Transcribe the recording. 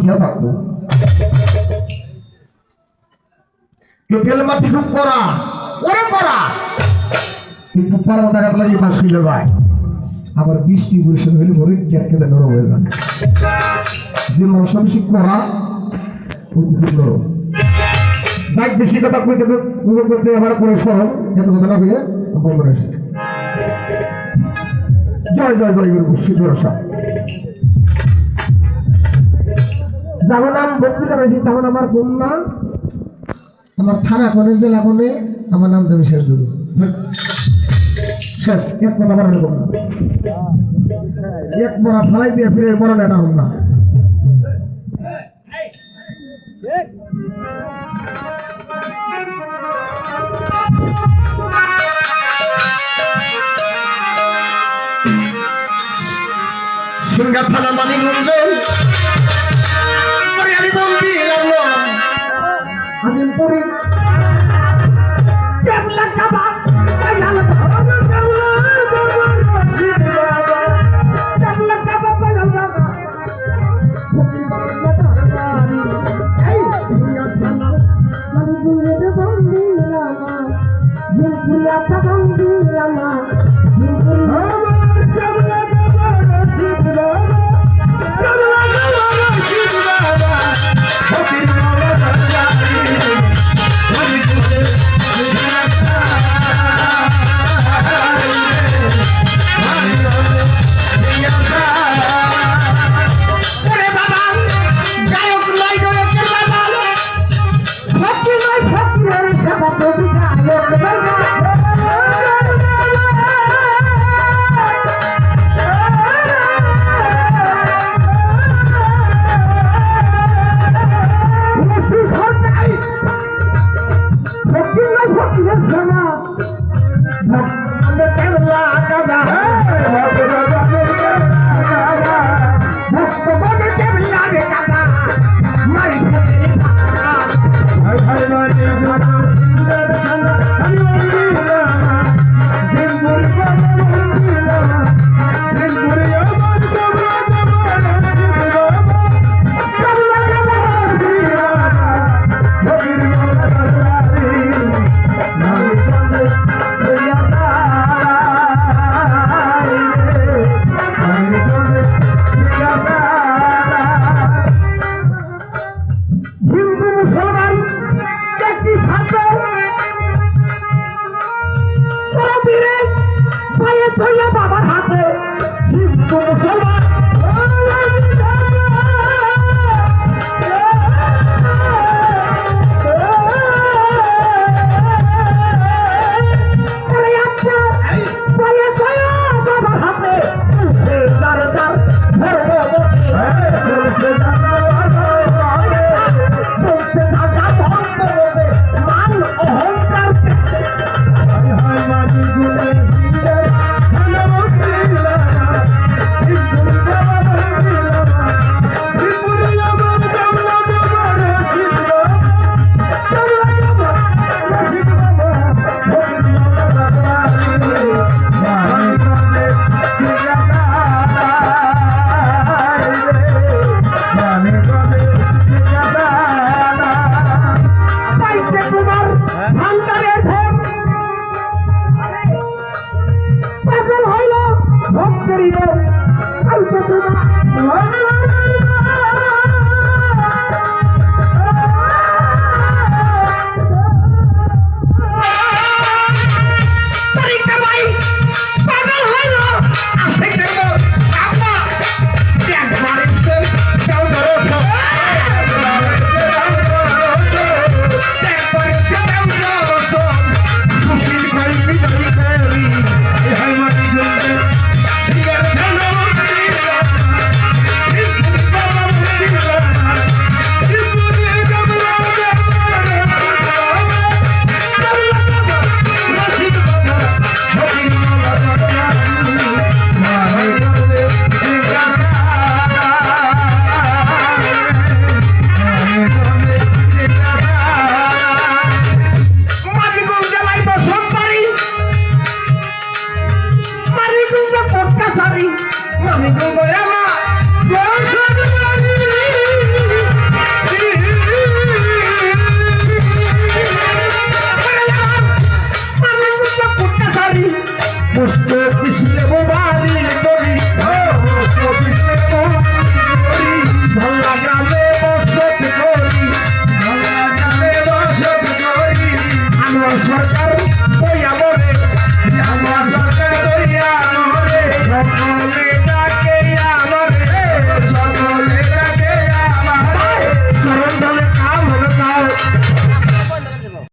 খেয়ে থাকবো তেল মাটি খুব করা ওরে করা কিন্তু পারবো দেখা গেল এই মাছ ফিলে যায় আবার বৃষ্টি বৈশাখ হইলে পরে কেটে নরম হয়ে যায় যে মানুষ বেশি করা নরম যাক বেশি কথা কইতে করতে আবার পরে সরম এত কথা না হয়ে বন্ধ রয়েছে জয় জয় জয় গুরু শিবরসা যখন আমি ভক্তি করেছি তখন আমার কন্যা আমার থানা কোনে জেলা কোনে আমার নাম দেবে শেষ দুরু শেষ এক কথা বলার কম না এক মরা ফালাই দিয়ে ফিরে মরণ এটা হল না সিঙ্গা থানা মানিগঞ্জ আমি বন্দি আজিমপুরি বাবার হাতে হিন্দু মুসলমান বাবার হাতে